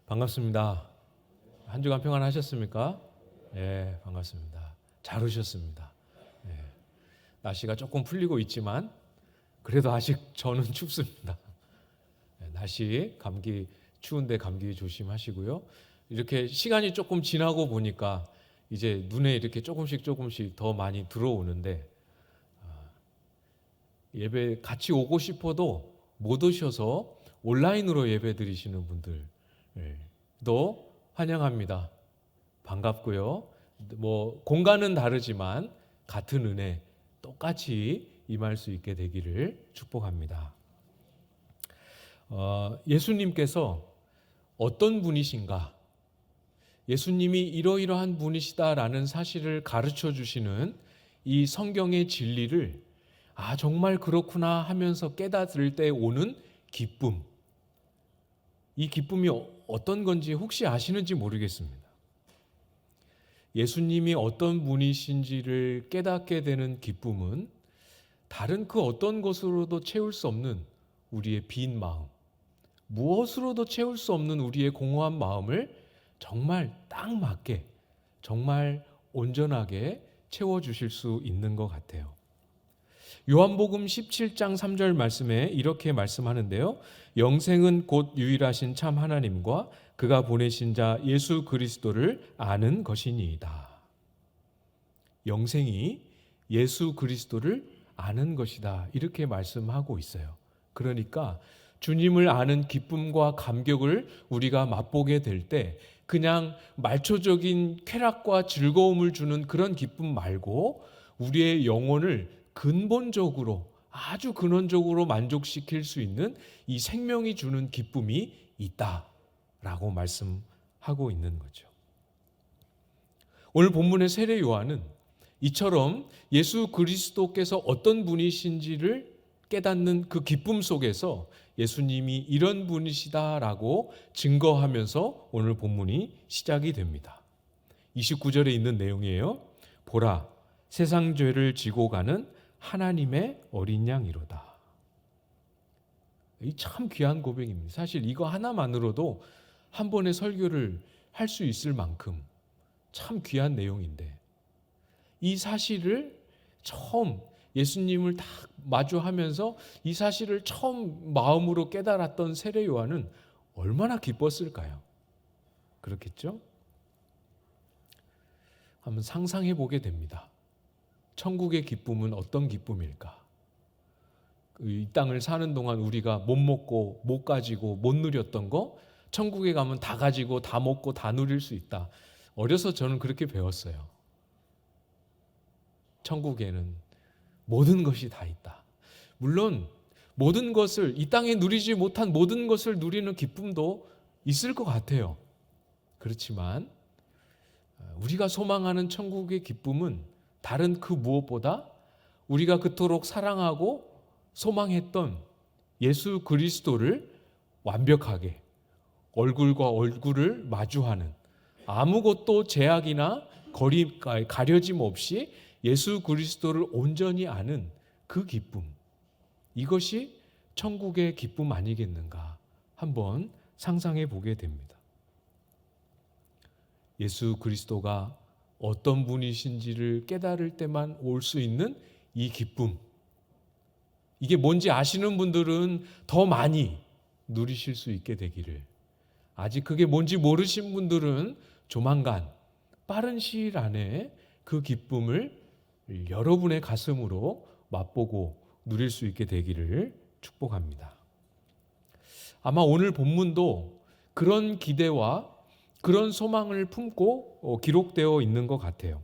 반갑습니다. 한 주간 평안하셨습니까? 예, 반갑습니다. 잘 오셨습니다. 예, 날씨가 조금 풀리고 있지만 그래도 아직 저는 춥습니다. 예, 날씨 감기 추운데 감기 조심하시고요. 이렇게 시간이 조금 지나고 보니까 이제 눈에 이렇게 조금씩 더 많이 들어오는데 예배 같이 오고 싶어도 못 오셔서 온라인으로 예배 드리시는 분들 도 환영합니다. 반갑고요. 뭐 공간은 다르지만 같은 은혜 똑같이 임할 수 있게 되기를 축복합니다. 예수님께서 어떤 분이신가? 예수님이 이러이러한 분이시다라는 사실을 가르쳐 주시는 이 성경의 진리를 정말 그렇구나 하면서 깨닫을 때 오는 기쁨. 이 기쁨이 어떤 건지 혹시 아시는지 모르겠습니다. 예수님이 어떤 분이신지를 깨닫게 되는 기쁨은 다른 그 어떤 것으로도 채울 수 없는 우리의 빈 마음, 무엇으로도 채울 수 없는 우리의 공허한 마음을 정말 딱 맞게, 정말 온전하게 채워주실 수 있는 것 같아요. 요한복음 17장 3절 말씀에 이렇게 말씀하는데요. 영생은 곧 유일하신 참 하나님과 그가 보내신 자 예수 그리스도를 아는 것이니이다. 영생이 예수 그리스도를 아는 것이다. 이렇게 말씀하고 있어요. 그러니까 주님을 아는 기쁨과 감격을 우리가 맛보게 될 때 그냥 말초적인 쾌락과 즐거움을 주는 그런 기쁨 말고 우리의 영혼을 근본적으로 아주 근원적으로 만족시킬 수 있는 이 생명이 주는 기쁨이 있다라고 말씀하고 있는 거죠. 오늘 본문의 세례 요한은 이처럼 예수 그리스도께서 어떤 분이신지를 깨닫는 그 기쁨 속에서 예수님이 이런 분이시다라고 증거하면서 오늘 본문이 시작이 됩니다. 29절에 있는 내용이에요. 보라, 세상 죄를 지고 가는 하나님의 어린 양이로다. 이 참 귀한 고백입니다. 사실 이거 하나만으로도 한 번의 설교를 할 수 있을 만큼 참 귀한 내용인데 이 사실을 처음 예수님을 딱 마주하면서 이 사실을 처음 마음으로 깨달았던 세례 요한은 얼마나 기뻤을까요? 그렇겠죠? 한번 상상해 보게 됩니다. 천국의 기쁨은 어떤 기쁨일까? 이 땅을 사는 동안 우리가 못 먹고 못 가지고 못 누렸던 거 천국에 가면 다 가지고 다 먹고 다 누릴 수 있다. 어려서 저는 그렇게 배웠어요. 천국에는 모든 것이 다 있다. 물론 모든 것을 이 땅에 누리지 못한 모든 것을 누리는 기쁨도 있을 것 같아요. 그렇지만 우리가 소망하는 천국의 기쁨은 다른 그 무엇보다 우리가 그토록 사랑하고 소망했던 예수 그리스도를 완벽하게 얼굴과 얼굴을 마주하는 아무것도 제약이나 가려짐 없이 예수 그리스도를 온전히 아는 그 기쁨, 이것이 천국의 기쁨 아니겠는가 한번 상상해 보게 됩니다. 예수 그리스도가 어떤 분이신지를 깨달을 때만 올 수 있는 이 기쁨, 이게 뭔지 아시는 분들은 더 많이 누리실 수 있게 되기를, 아직 그게 뭔지 모르신 분들은 조만간 빠른 시일 안에 그 기쁨을 여러분의 가슴으로 맛보고 누릴 수 있게 되기를 축복합니다. 아마 오늘 본문도 그런 기대와 그런 소망을 품고 기록되어 있는 것 같아요.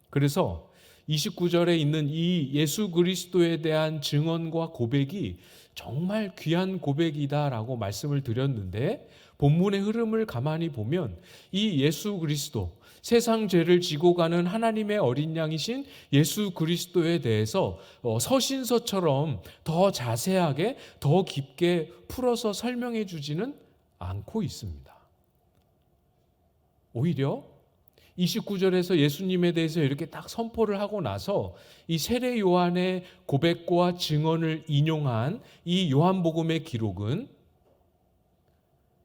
그래서 29절에 있는 이 예수 그리스도에 대한 증언과 고백이 정말 귀한 고백이다라고 말씀을 드렸는데 본문의 흐름을 가만히 보면 이 예수 그리스도, 세상 죄를 지고 가는 하나님의 어린 양이신 예수 그리스도에 대해서 서신서처럼 더 자세하게 더 깊게 풀어서 설명해 주지는 않고 있습니다. 오히려 29절에서 예수님에 대해서 이렇게 딱 선포를 하고 나서 이 세례 요한의 고백과 증언을 인용한 이 요한복음의 기록은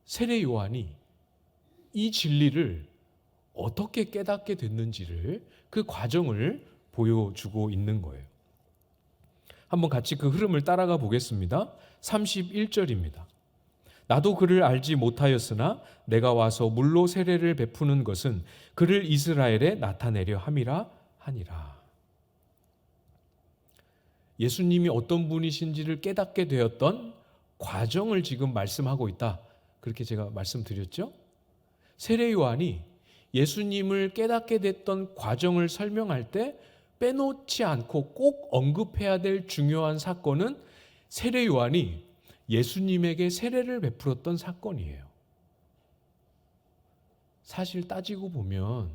세례 요한이 이 진리를 어떻게 깨닫게 됐는지를, 그 과정을 보여주고 있는 거예요. 한번 같이 그 흐름을 따라가 보겠습니다. 31절입니다. 나도 그를 알지 못하였으나 내가 와서 물로 세례를 베푸는 것은 그를 이스라엘에 나타내려 함이라 하니라. 예수님이 어떤 분이신지를 깨닫게 되었던 과정을 지금 말씀하고 있다. 그렇게 제가 말씀드렸죠? 세례 요한이 예수님을 깨닫게 됐던 과정을 설명할 때 빼놓지 않고 꼭 언급해야 될 중요한 사건은 세례 요한이 예수님에게 세례를 베풀었던 사건이에요. 사실 따지고 보면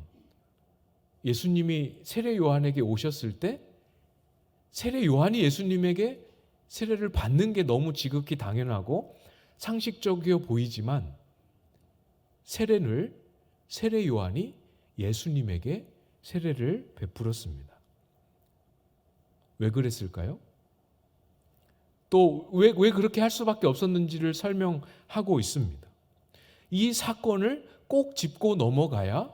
예수님이 세례 요한에게 오셨을 때 세례 요한이 예수님에게 세례를 받는 게 너무 지극히 당연하고 상식적이어 보이지만 세례 요한이 예수님에게 세례를 베풀었습니다. 왜 그랬을까요? 또 왜 그렇게 할 수밖에 없었는지를 설명하고 있습니다. 이 사건을 꼭 짚고 넘어가야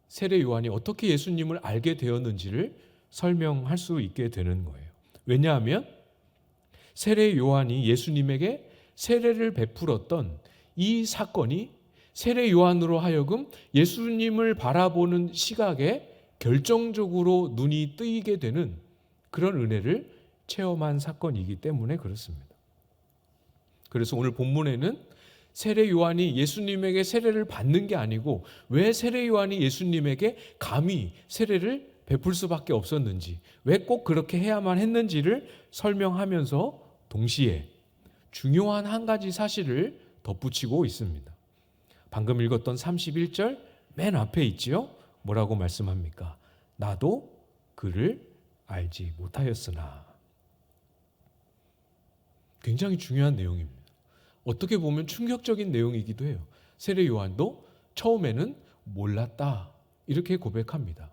세례 요한이 어떻게 예수님을 알게 되었는지를 설명할 수 있게 되는 거예요. 왜냐하면 세례 요한이 예수님에게 세례를 베풀었던 이 사건이 세례 요한으로 하여금 예수님을 바라보는 시각에 결정적으로 눈이 뜨이게 되는 그런 은혜를 체험한 사건이기 때문에 그렇습니다. 그래서 오늘 본문에는 세례 요한이 예수님에게 세례를 받는 게 아니고 왜 세례 요한이 예수님에게 감히 세례를 베풀 수밖에 없었는지, 왜 꼭 그렇게 해야만 했는지를 설명하면서 동시에 중요한 한 가지 사실을 덧붙이고 있습니다. 방금 읽었던 31절 맨 앞에 있지요? 뭐라고 말씀합니까? 나도 그를 알지 못하였으나. 굉장히 중요한 내용입니다. 어떻게 보면 충격적인 내용이기도 해요. 세례 요한도 처음에는 몰랐다 이렇게 고백합니다.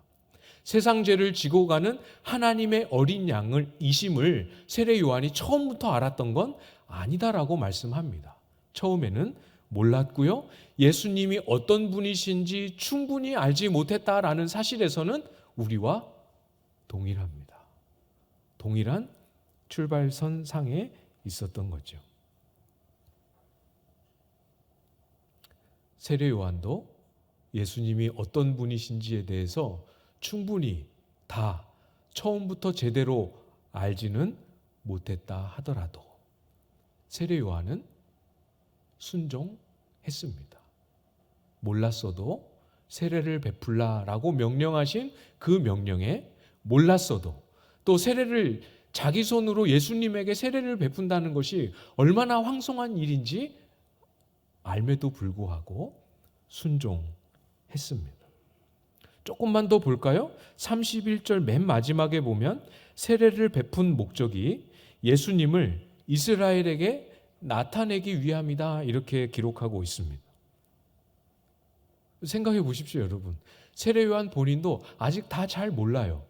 세상 죄를 지고 가는 하나님의 어린 양을 이심을 세례 요한이 처음부터 알았던 건 아니다라고 말씀합니다. 처음에는 몰랐고요. 예수님이 어떤 분이신지 충분히 알지 못했다라는 사실에서는 우리와 동일합니다. 동일한 출발선상에 있었던 거죠. 세례 요한도 예수님이 어떤 분이신지에 대해서 충분히 다 처음부터 제대로 알지는 못했다 하더라도 세례 요한은 순종했습니다. 몰랐어도 세례를 베풀라라고 명령하신 그 명령에 몰랐어도 또 세례를 자기 손으로 예수님에게 세례를 베푼다는 것이 얼마나 황송한 일인지 알매도 불구하고 순종했습니다. 조금만 더 볼까요? 31절 맨 마지막에 보면 세례를 베푼 목적이 예수님을 이스라엘에게 나타내기 위함이다 이렇게 기록하고 있습니다. 생각해 보십시오, 여러분. 세례 요한 본인도 아직 다 잘 몰라요.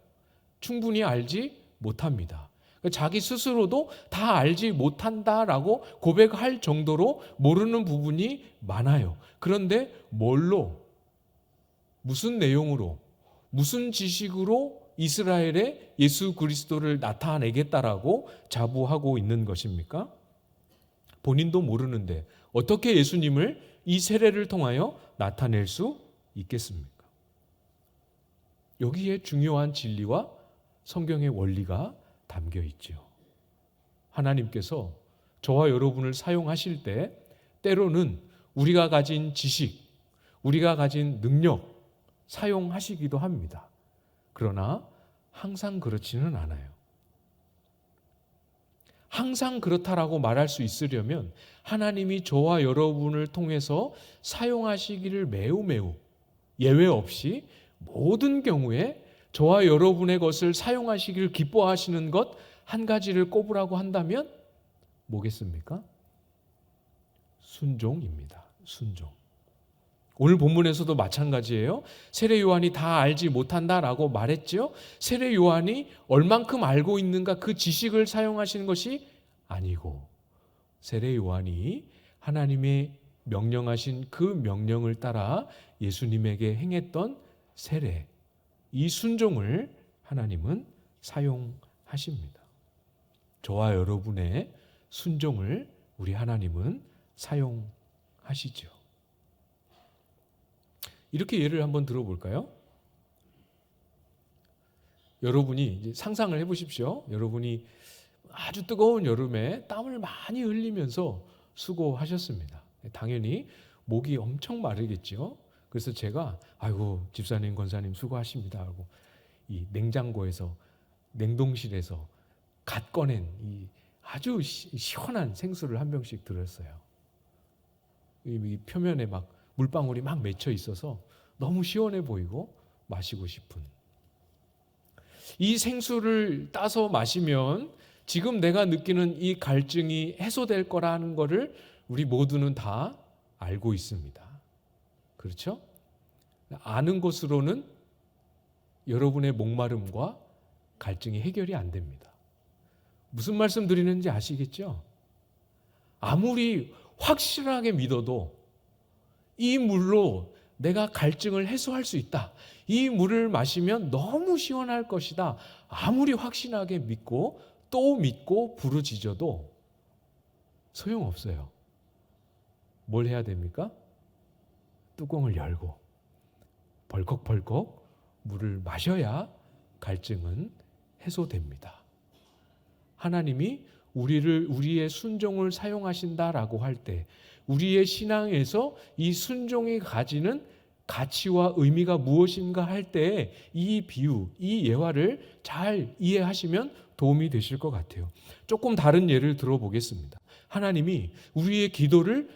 충분히 알지 못합니다. 자기 스스로도 다 알지 못한다라고 고백할 정도로 모르는 부분이 많아요. 그런데 뭘로, 무슨 내용으로, 무슨 지식으로 이스라엘에 예수 그리스도를 나타내겠다라고 자부하고 있는 것입니까? 본인도 모르는데 어떻게 예수님을 이 세례를 통하여 나타낼 수 있겠습니까? 여기에 중요한 진리와 성경의 원리가 담겨 있죠. 하나님께서 저와 여러분을 사용하실 때 때로는 우리가 가진 지식, 우리가 가진 능력 사용하시기도 합니다. 그러나 항상 그렇지는 않아요. 항상 그렇다라고 말할 수 있으려면 하나님이 저와 여러분을 통해서 사용하시기를 매우 예외 없이 모든 경우에 저와 여러분의 것을 사용하시기를 기뻐하시는 것 한 가지를 꼽으라고 한다면 뭐겠습니까? 순종입니다. 순종. 오늘 본문에서도 마찬가지예요. 세례 요한이 다 알지 못한다라고 말했죠. 세례 요한이 얼만큼 알고 있는가 그 지식을 사용하시는 것이 아니고 세례 요한이 하나님의 명령하신 그 명령을 따라 예수님에게 행했던 세례, 이 순종을 하나님은 사용하십니다. 저와 여러분의 순종을 우리 하나님은 사용하시죠. 이렇게 예를 한번 들어볼까요? 여러분이 이제 상상을 해보십시오. 여러분이 아주 뜨거운 여름에 땀을 많이 흘리면서 수고하셨습니다. 당연히 목이 엄청 마르겠죠. 그래서 제가 아이고 집사님 권사님 수고하십니다 하고 이 냉장고에서 냉동실에서 갓 꺼낸 이 아주 시원한 생수를 한 병씩 들었어요. 이 표면에 막 물방울이 막 맺혀 있어서 너무 시원해 보이고 마시고 싶은 이 생수를 따서 마시면 지금 내가 느끼는 이 갈증이 해소될 거라는 것을 우리 모두는 다 알고 있습니다. 그렇죠? 아는 것으로는 여러분의 목마름과 갈증이 해결이 안 됩니다. 무슨 말씀 드리는지 아시겠죠? 아무리 확실하게 믿어도 이 물로 내가 갈증을 해소할 수 있다. 이 물을 마시면 너무 시원할 것이다. 아무리 확신하게 믿고 또 믿고 부르짖어도 소용없어요. 뭘 해야 됩니까? 뚜껑을 열고 벌컥벌컥 물을 마셔야 갈증은 해소됩니다. 하나님이 우리의 순종을 사용하신다라고 할 때 우리의 신앙에서 이 순종이 가지는 가치와 의미가 무엇인가 할 때 이 비유, 이 예화를 잘 이해하시면 도움이 되실 것 같아요. 조금 다른 예를 들어보겠습니다. 하나님이 우리의 기도를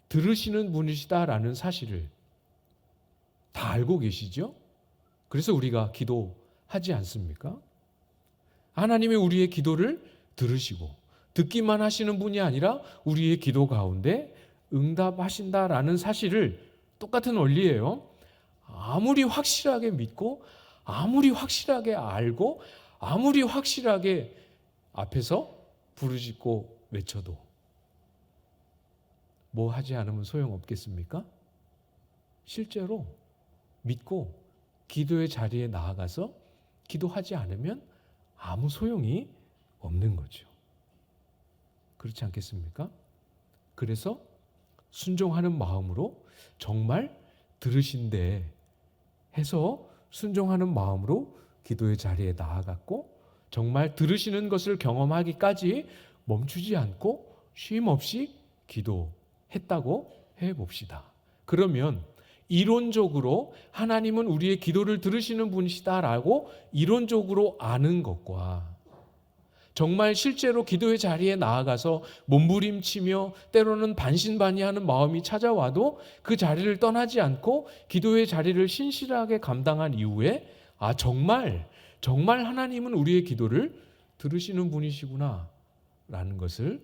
들으시는 분이시다라는 사실을 다 알고 계시죠? 그래서 우리가 기도하지 않습니까? 하나님이 우리의 기도를 들으시고 듣기만 하시는 분이 아니라 우리의 기도 가운데 응답하신다라는 사실을 똑같은 원리예요. 아무리 확실하게 믿고 아무리 확실하게 알고 아무리 확실하게 앞에서 부르짖고 외쳐도 뭐 하지 않으면 소용없겠습니까? 실제로 믿고 기도의 자리에 나아가서 기도하지 않으면 아무 소용이 없는 거죠. 그렇지 않겠습니까? 그래서 순종하는 마음으로 정말 들으신대 해서 순종하는 마음으로 기도의 자리에 나아갔고 정말 들으시는 것을 경험하기까지 멈추지 않고 쉼 없이 기도했다고 해봅시다. 그러면 이론적으로 하나님은 우리의 기도를 들으시는 분이시다라고 이론적으로 아는 것과 정말 실제로 기도의 자리에 나아가서 몸부림치며 때로는 반신반의하는 마음이 찾아와도 그 자리를 떠나지 않고 기도의 자리를 신실하게 감당한 이후에 정말 하나님은 우리의 기도를 들으시는 분이시구나 라는 것을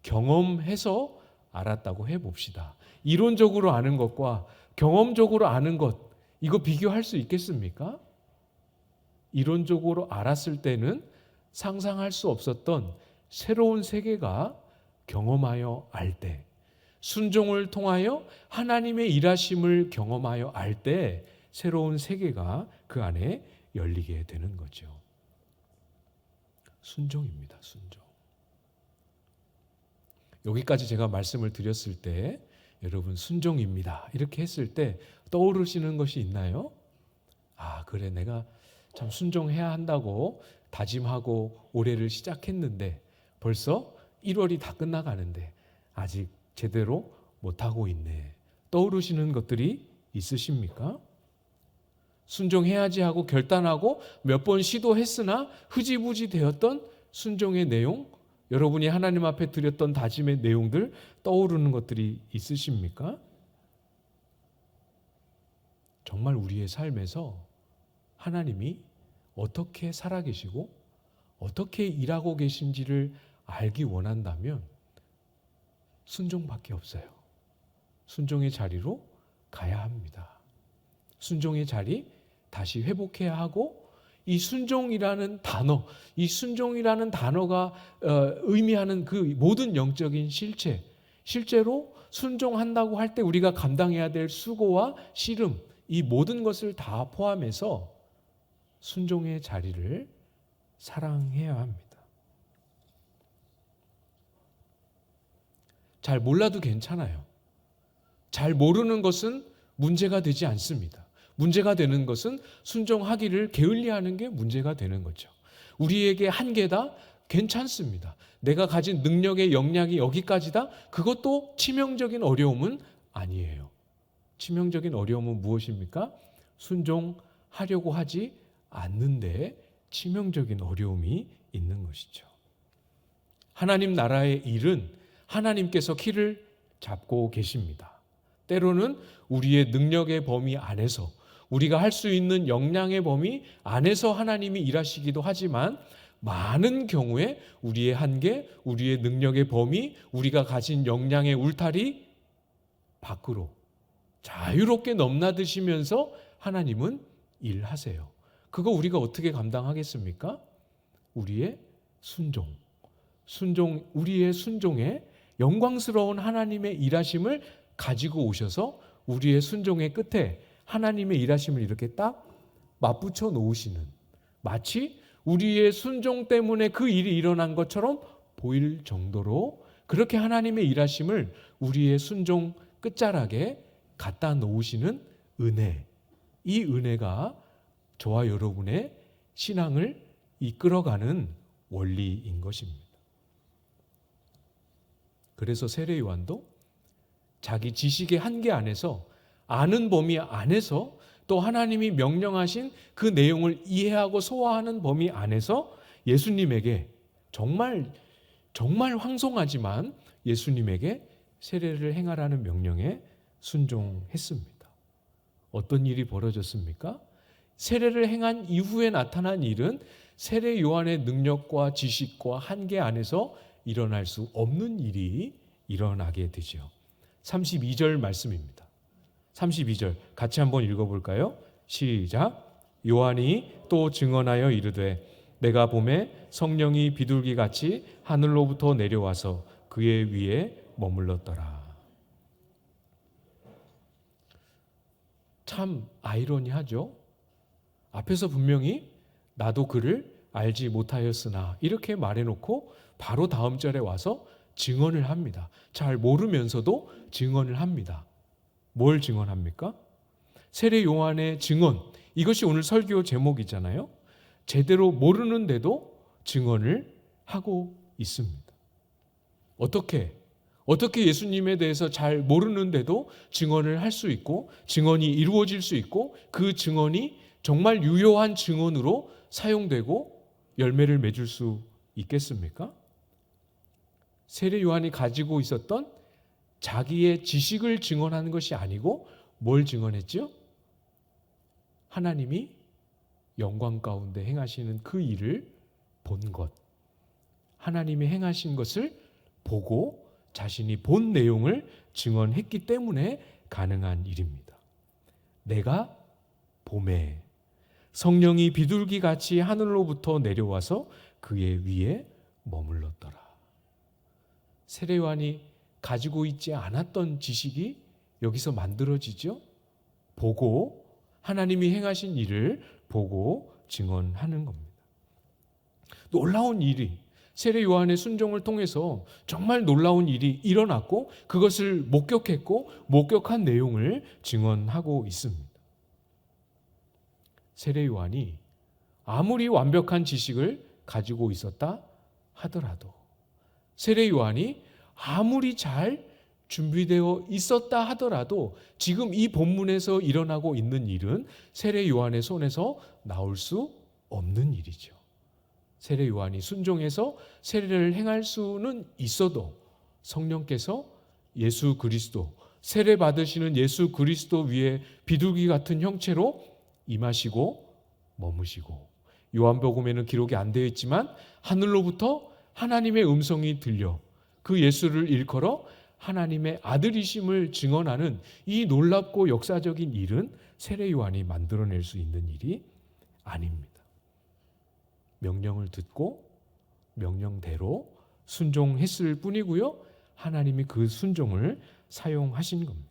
경험해서 알았다고 해봅시다. 이론적으로 아는 것과 경험적으로 아는 것 이거 비교할 수 있겠습니까? 이론적으로 알았을 때는 상상할 수 없었던 새로운 세계가 경험하여 알 때, 순종을 통하여 하나님의 일하심을 경험하여 알 때 새로운 세계가 그 안에 열리게 되는 거죠. 순종입니다. 순종. 여기까지 제가 말씀을 드렸을 때 여러분 순종입니다. 이렇게 했을 때 떠오르시는 것이 있나요? 그래 내가 참 순종해야 한다고 다짐하고 올해를 시작했는데 벌써 1월이 다 끝나가는데 아직 제대로 못하고 있네. 떠오르시는 것들이 있으십니까? 순종해야지 하고 결단하고 몇 번 시도했으나 흐지부지 되었던 순종의 내용, 여러분이 하나님 앞에 드렸던 다짐의 내용들 떠오르는 것들이 있으십니까? 정말 우리의 삶에서 하나님이 어떻게 살아계시고 어떻게 일하고 계신지를 알기 원한다면 순종밖에 없어요. 순종의 자리로 가야 합니다. 순종의 자리 다시 회복해야 하고 이 순종이라는 단어, 이 순종이라는 단어가 의미하는 그 모든 영적인 실체, 실제로 순종한다고 할 때 우리가 감당해야 될 수고와 씨름, 이 모든 것을 다 포함해서 순종의 자리를 사랑해야 합니다. 잘 몰라도 괜찮아요. 잘 모르는 것은 문제가 되지 않습니다. 문제가 되는 것은 순종하기를 게을리하는 게 문제가 되는 거죠. 우리에게 한계다? 괜찮습니다. 내가 가진 능력의 역량이 여기까지다? 그것도 치명적인 어려움은 아니에요. 치명적인 어려움은 무엇입니까? 순종하려고 하지 않는데 치명적인 어려움이 있는 것이죠. 하나님 나라의 일은 하나님께서 키를 잡고 계십니다. 때로는 우리의 능력의 범위 안에서, 우리가 할 수 있는 역량의 범위 안에서 하나님이 일하시기도 하지만 많은 경우에 우리의 한계, 우리의 능력의 범위, 우리가 가진 역량의 울타리 밖으로 자유롭게 넘나드시면서 하나님은 일하세요. 그거 우리가 어떻게 감당하겠습니까? 우리의 순종, 우리의 순종에 영광스러운 하나님의 일하심을 가지고 오셔서 우리의 순종의 끝에 하나님의 일하심을 이렇게 딱 맞붙여 놓으시는, 마치 우리의 순종 때문에 그 일이 일어난 것처럼 보일 정도로 그렇게 하나님의 일하심을 우리의 순종 끝자락에 갖다 놓으시는 은혜, 이 은혜가 저와 여러분의 신앙을 이끌어가는 원리인 것입니다. 그래서 세례 요한도 자기 지식의 한계 안에서, 아는 범위 안에서, 또 하나님이 명령하신 그 내용을 이해하고 소화하는 범위 안에서 예수님에게 정말 황송하지만 예수님에게 세례를 행하라는 명령에 순종했습니다. 어떤 일이 벌어졌습니까? 세례를 행한 이후에 나타난 일은 세례 요한의 능력과 지식과 한계 안에서 일어날 수 없는 일이 일어나게 되죠. 32절 말씀입니다. 32절 같이 한번 읽어볼까요? 시작. 요한이 또 증언하여 이르되 내가 보매 성령이 비둘기같이 하늘로부터 내려와서 그의 위에 머물렀더라. 참 아이러니하죠. 앞에서 분명히 나도 그를 알지 못하였으나 이렇게 말해놓고 바로 다음 절에 와서 증언을 합니다. 잘 모르면서도 증언을 합니다. 뭘 증언합니까? 세례 요한의 증언, 이것이 오늘 설교 제목이잖아요. 제대로 모르는데도 증언을 하고 있습니다. 어떻게 예수님에 대해서 잘 모르는데도 증언을 할 수 있고 증언이 이루어질 수 있고 그 증언이 정말 유효한 증언으로 사용되고 열매를 맺을 수 있겠습니까? 세례 요한이 가지고 있었던 자기의 지식을 증언하는 것이 아니고 뭘 증언했죠? 하나님이 영광 가운데 행하시는 그 일을 본 것, 하나님이 행하신 것을 보고 자신이 본 내용을 증언했기 때문에 가능한 일입니다. 내가 봄에 성령이 비둘기같이 하늘로부터 내려와서 그의 위에 머물렀더라. 세례 요한이 가지고 있지 않았던 지식이 여기서 만들어지죠. 보고 하나님이 행하신 일을 보고 증언하는 겁니다. 놀라운 일이, 세례 요한의 순종을 통해서 정말 놀라운 일이 일어났고 그것을 목격했고 목격한 내용을 증언하고 있습니다. 세례 요한이 아무리 완벽한 지식을 가지고 있었다 하더라도, 세례 요한이 아무리 잘 준비되어 있었다 하더라도 지금 이 본문에서 일어나고 있는 일은 세례 요한의 손에서 나올 수 없는 일이죠. 세례 요한이 순종해서 세례를 행할 수는 있어도 성령께서 예수 그리스도, 세례 받으시는 예수 그리스도 위에 비둘기 같은 형체로 임하시고 머무시고, 요한복음에는 기록이 안 되어 있지만 하늘로부터 하나님의 음성이 들려 그 예수를 일컬어 하나님의 아들이심을 증언하는 이 놀랍고 역사적인 일은 세례 요한이 만들어낼 수 있는 일이 아닙니다. 명령을 듣고 명령대로 순종했을 뿐이고요. 하나님이 그 순종을 사용하신 겁니다.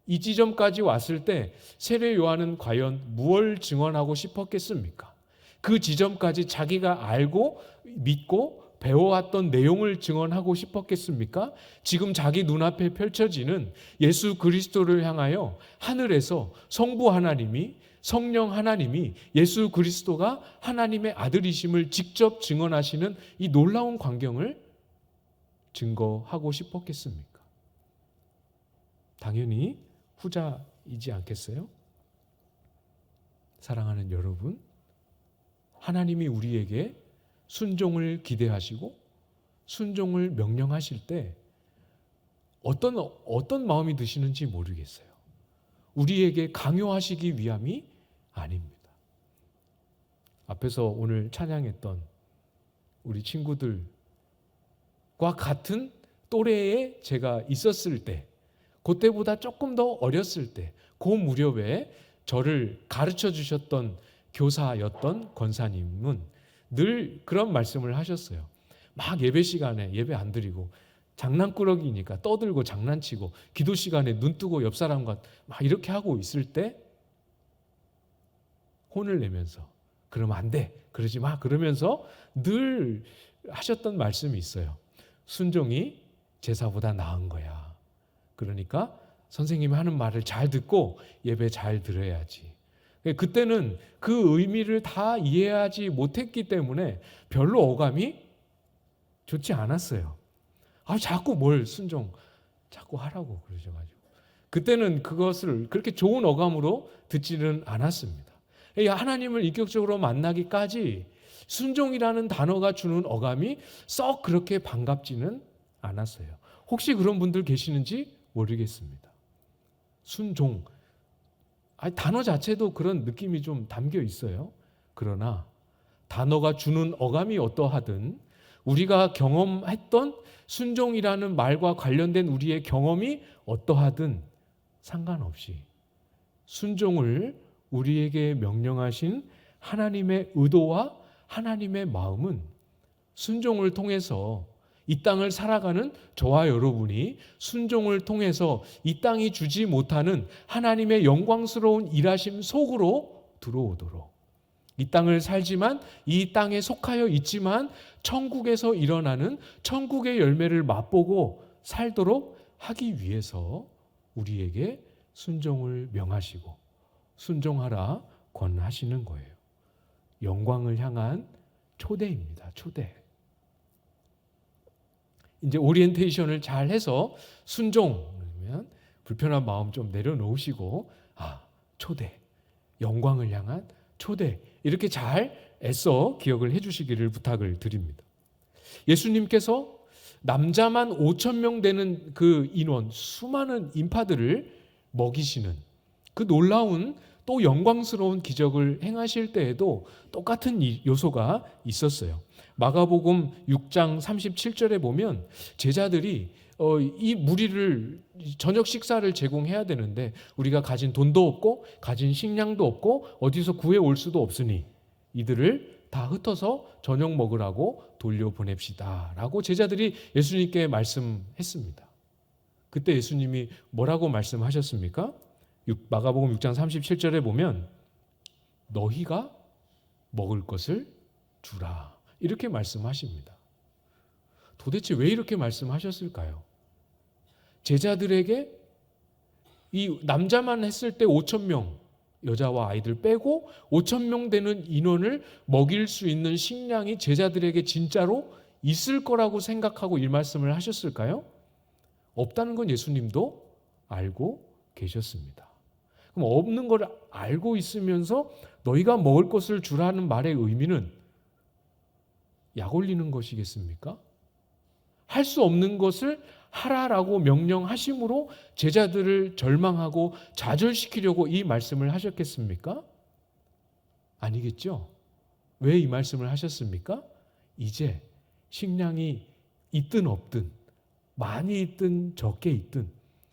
이 지점까지 왔을 때 세례 요한은 과연 무엇을 증언하고 싶었겠습니까? 그 지점까지 자기가 알고 믿고 배워왔던 내용을 증언하고 싶었겠습니까? 지금 자기 눈앞에 펼쳐지는 예수 그리스도를 향하여 하늘에서 성부 하나님이, 성령 하나님이, 예수 그리스도가 하나님의 아들이심을 직접 증언하시는 이 놀라운 광경을 증거하고 싶었겠습니까? 당연히 후자이지 않겠어요? 사랑하는 여러분, 하나님이 우리에게 순종을 기대하시고 순종을 명령하실 때 어떤 마음이 드시는지 모르겠어요. 우리에게 강요하시기 위함이 아닙니다. 앞에서 오늘 찬양했던 우리 친구들과 같은 또래에 제가 있었을 때, 그때보다 조금 더 어렸을 때, 그 무렵에 저를 가르쳐 주셨던 교사였던 권사님은 늘 그런 말씀을 하셨어요. 막 예배 시간에 예배 안 드리고 장난꾸러기니까 떠들고 장난치고 기도 시간에 눈 뜨고 옆 사람과 막 이렇게 하고 있을 때 혼을 내면서 그러면 안 돼, 그러지 마, 그러면서 늘 하셨던 말씀이 있어요. 순종이 제사보다 나은 거야. 그러니까 선생님이 하는 말을 잘 듣고 예배 잘 들어야지. 그때는 그 의미를 다 이해하지 못했기 때문에 별로 어감이 좋지 않았어요. 자꾸 뭘 순종 자꾸 하라고 그러셔가지고 그때는 그것을 그렇게 좋은 어감으로 듣지는 않았습니다. 하나님을 인격적으로 만나기까지 순종이라는 단어가 주는 어감이 썩 그렇게 반갑지는 않았어요. 혹시 그런 분들 계시는지 모르겠습니다. 순종, 단어 자체도 그런 느낌이 좀 담겨 있어요. 그러나 단어가 주는 어감이 어떠하든 우리가 경험했던 순종이라는 말과 관련된 우리의 경험이 어떠하든 상관없이 순종을 우리에게 명령하신 하나님의 의도와 하나님의 마음은 순종을 통해서 이 땅을 살아가는 저와 여러분이 순종을 통해서 이 땅이 주지 못하는 하나님의 영광스러운 일하심 속으로 들어오도록, 이 땅을 살지만 이 땅에 속하여 있지만 천국에서 일어나는 천국의 열매를 맛보고 살도록 하기 위해서 우리에게 순종을 명하시고 순종하라 권하시는 거예요. 영광을 향한 초대입니다. 초대. 이제 오리엔테이션을 잘 해서 순종하면 불편한 마음 좀 내려놓으시고 초대, 영광을 향한 초대, 이렇게 잘 애써 기억을 해주시기를 부탁을 드립니다. 예수님께서 남자만 5,000명 되는 그 인원, 수많은 인파들을 먹이시는 그 놀라운 또 영광스러운 기적을 행하실 때에도 똑같은 요소가 있었어요. 마가복음 6장 37절에 보면 제자들이 이 무리를 저녁 식사를 제공해야 되는데 우리가 가진 돈도 없고 가진 식량도 없고 어디서 구해올 수도 없으니 이들을 다 흩어서 저녁 먹으라고 돌려보냅시다 라고 제자들이 예수님께 말씀했습니다. 그때 예수님이 뭐라고 말씀하셨습니까? 마가복음 6장 37절에 보면 너희가 먹을 것을 주라 이렇게 말씀하십니다. 도대체 왜 이렇게 말씀하셨을까요? 제자들에게 이 남자만 했을 때 5,000명, 여자와 아이들 빼고 5,000명 되는 인원을 먹일 수 있는 식량이 제자들에게 진짜로 있을 거라고 생각하고 이 말씀을 하셨을까요? 없다는 건 예수님도 알고 계셨습니다. 그럼 없는 걸 알고 있으면서 너희가 먹을 것을 주라는 말의 의미는 약 올리는 것이겠습니까? 할 수 없는 것을 하라라고 명령하심으로 제자들을 절망하고 좌절시키려고 이 말씀을 하셨겠습니까? 아니겠죠? 왜 이 말씀을 하셨습니까? 이제 식량이 있든 없든 많이 있든 적게 있든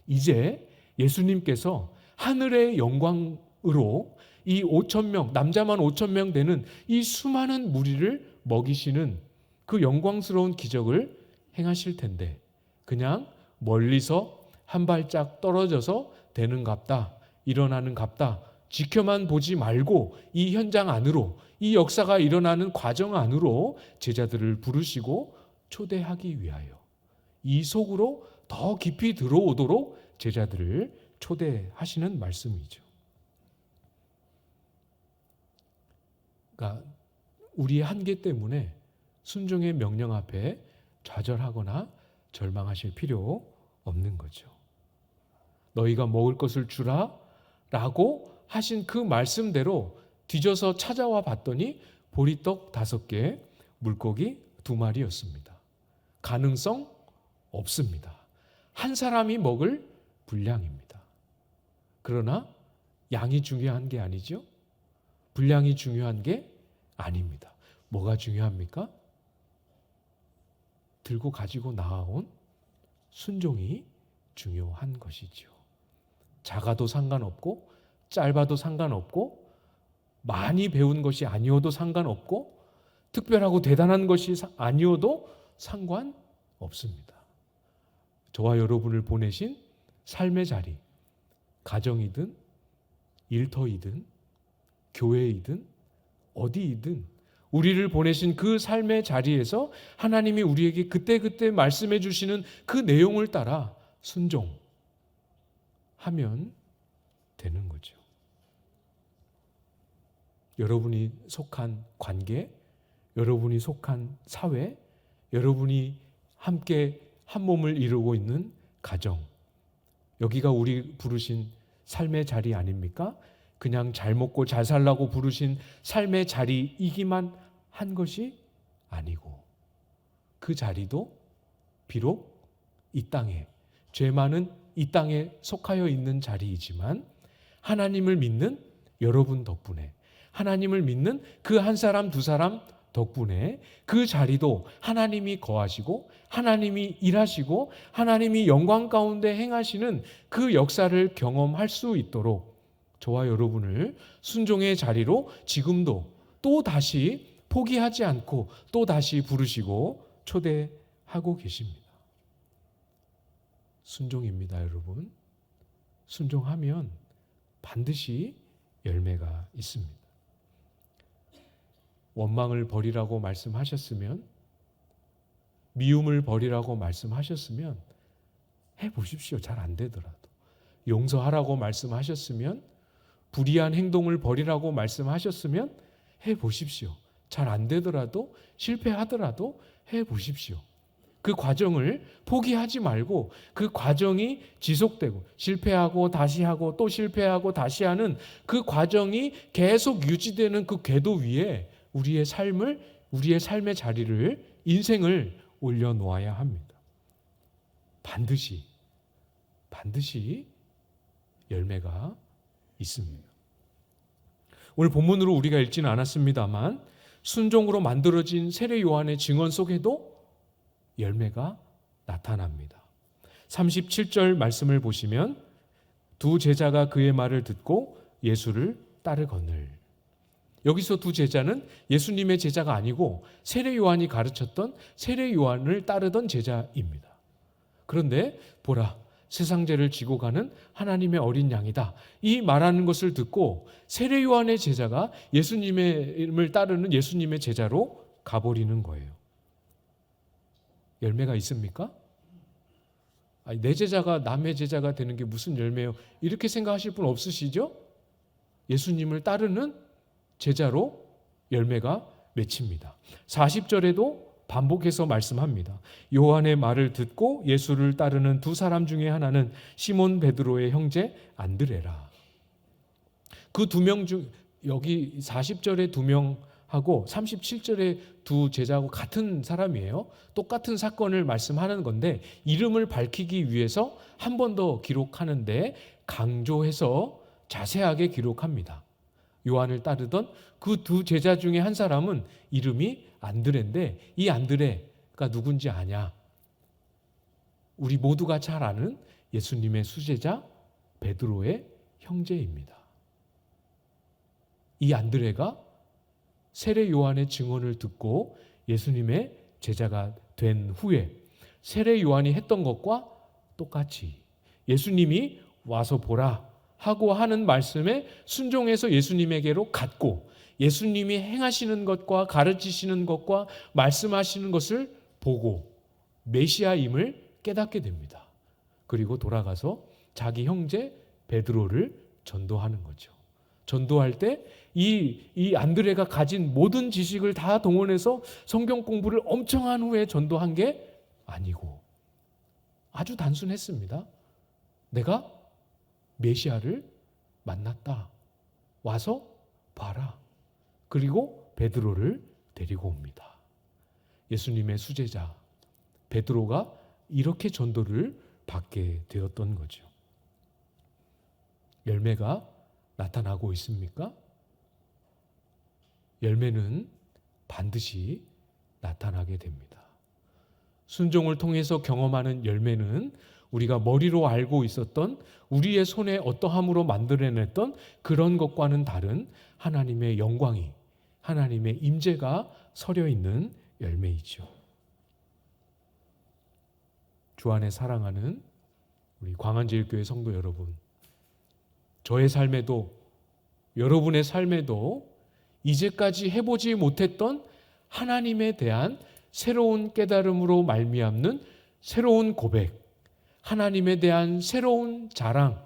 이제 예수님께서 하늘의 영광으로 이 5,000명, 남자만 5,000명 되는 이 수많은 무리를 먹이시는 그 영광스러운 기적을 행하실 텐데 그냥 멀리서 한 발짝 떨어져서 되는갑다, 일어나는갑다 지켜만 보지 말고 이 현장 안으로, 이 역사가 일어나는 과정 안으로 제자들을 부르시고 초대하기 위하여 이 속으로 더 깊이 들어오도록 제자들을 초대하시는 말씀이죠. 그러니까 우리의 한계 때문에 순종의 명령 앞에 좌절하거나 절망하실 필요 없는 거죠. 너희가 먹을 것을 주라 라고 하신 그 말씀대로 뒤져서 찾아와 봤더니 보리떡 5개, 물고기 2마리였습니다. 가능성 없습니다. 한 사람이 먹을 분량입니다. 그러나 양이 중요한 게 아니죠. 분량이 중요한 게 아닙니다. 뭐가 중요합니까? 들고 가지고 나아온 순종이 중요한 것이죠. 작아도 상관없고 짧아도 상관없고 많이 배운 것이 아니어도 상관없고 특별하고 대단한 것이 아니어도 상관없습니다. 저와 여러분을 보내신 삶의 자리, 가정이든 일터이든 교회이든 어디이든 우리를 보내신 그 삶의 자리에서 하나님이 우리에게 그때그때 말씀해 주시는 그 내용을 따라 순종하면 되는 거죠. 여러분이 속한 관계, 여러분이 속한 사회, 여러분이 함께 한 몸을 이루고 있는 가정, 여기가 우리 부르신 삶의 자리 아닙니까? 그냥 잘 먹고 잘 살라고 부르신 삶의 자리이기만 한 것이 아니고 그 자리도 비록 이 땅에, 죄 많은 이 땅에 속하여 있는 자리이지만 하나님을 믿는 여러분 덕분에, 하나님을 믿는 그 한 사람 두 사람 덕분에 그 자리도 하나님이 거하시고 하나님이 일하시고 하나님이 영광 가운데 행하시는 그 역사를 경험할 수 있도록 저와 여러분을 순종의 자리로 지금도 또 다시 포기하지 않고 또 다시 부르시고 초대하고 계십니다. 순종입니다, 여러분. 순종하면 반드시 열매가 있습니다. 원망을 버리라고 말씀하셨으면, 미움을 버리라고 말씀하셨으면 해보십시오. 잘 안 되더라도. 용서하라고 말씀하셨으면, 불의한 행동을 버리라고 말씀하셨으면 해보십시오. 잘 안 되더라도, 실패하더라도 해보십시오. 그 과정을 포기하지 말고 그 과정이 지속되고 실패하고 다시 하고 또 실패하고 다시 하는 그 과정이 계속 유지되는 그 궤도 위에 우리의 삶의 자리를, 인생을 올려놓아야 합니다. 반드시 열매가 있습니다. 오늘 본문으로 우리가 읽지는 않았습니다만 순종으로 만들어진 세례 요한의 증언 속에도 열매가 나타납니다. 37절 말씀을 보시면 두 제자가 그의 말을 듣고 예수를 따르거늘. 여기서 두 제자는 예수님의 제자가 아니고 세례 요한이 가르쳤던 세례 요한을 따르던 제자입니다. 그런데 보라, 세상 죄를 지고 가는 하나님의 어린 양이다. 이 말하는 것을 듣고 세례 요한의 제자가 예수님을 따르는 예수님의 제자로 가버리는 거예요. 열매가 있습니까? 아니, 내 제자가 남의 제자가 되는 게 무슨 열매요? 이렇게 생각하실 분 없으시죠? 예수님을 따르는 제자로 열매가 맺힙니다. 40절에도 반복해서 말씀합니다. 요한의 말을 듣고 예수를 따르는 두 사람 중에 하나는 시몬 베드로의 형제 안드레라. 그 두 명 중, 여기 40절에 2명하고 37절에 두 제자하고 같은 사람이에요. 똑같은 사건을 말씀하는 건데 이름을 밝히기 위해서 한 번 더 기록하는데 강조해서 자세하게 기록합니다. 요한을 따르던 그 두 제자 중에 한 사람은 이름이 안드레인데 이 안드레가 누군지 아냐? 우리 모두가 잘 아는 예수님의 수제자 베드로의 형제입니다. 이 안드레가 세례 요한의 증언을 듣고 예수님의 제자가 된 후에 세례 요한이 했던 것과 똑같이 예수님이 와서 보라 하고 하는 말씀에 순종해서 예수님에게로 갔고, 예수님이 행하시는 것과 가르치시는 것과 말씀하시는 것을 보고 메시아임을 깨닫게 됩니다. 그리고 돌아가서 자기 형제 베드로를 전도하는 거죠. 전도할 때 이 안드레가 가진 모든 지식을 다 동원해서 성경 공부를 엄청 한 후에 전도한 게 아니고 아주 단순했습니다. 내가 메시아를 만났다. 와서 봐라. 그리고 베드로를 데리고 옵니다. 예수님의 수제자 베드로가 이렇게 전도를 받게 되었던 거죠. 열매가 나타나고 있습니까? 열매는 반드시 나타나게 됩니다. 순종을 통해서 경험하는 열매는 우리가 머리로 알고 있었던, 우리의 손에 어떠함으로 만들어냈던 그런 것과는 다른 하나님의 영광이, 하나님의 임재가 서려 있는 열매이죠. 주 안에 사랑하는 우리 광안제일교회 성도 여러분, 저의 삶에도, 여러분의 삶에도 이제까지 해보지 못했던 하나님에 대한 새로운 깨달음으로 말미암는 새로운 고백, 하나님에 대한 새로운 자랑,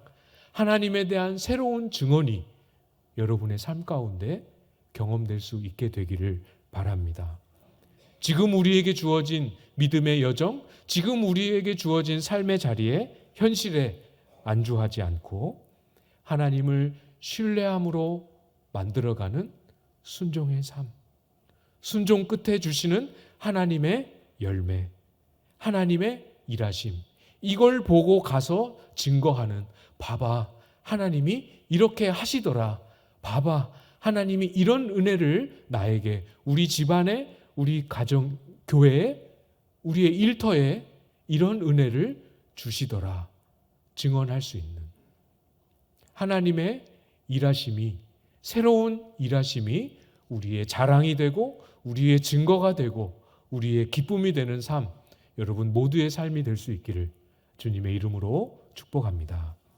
하나님에 대한 새로운 증언이 여러분의 삶 가운데 경험될 수 있게 되기를 바랍니다. 지금 우리에게 주어진 믿음의 여정, 지금 우리에게 주어진 삶의 자리에, 현실에 안주하지 않고 하나님을 신뢰함으로 만들어가는 순종의 삶, 순종 끝에 주시는 하나님의 열매, 하나님의 일하심, 이걸 보고 가서 증거하는, 봐봐, 하나님이 이렇게 하시더라, 봐봐, 하나님이 이런 은혜를 나에게, 우리 집안에, 우리 가정, 교회에, 우리의 일터에 이런 은혜를 주시더라 증언할 수 있는 하나님의 일하심이, 새로운 일하심이 우리의 자랑이 되고 우리의 증거가 되고 우리의 기쁨이 되는 삶, 여러분 모두의 삶이 될 수 있기를 주님의 이름으로 축복합니다.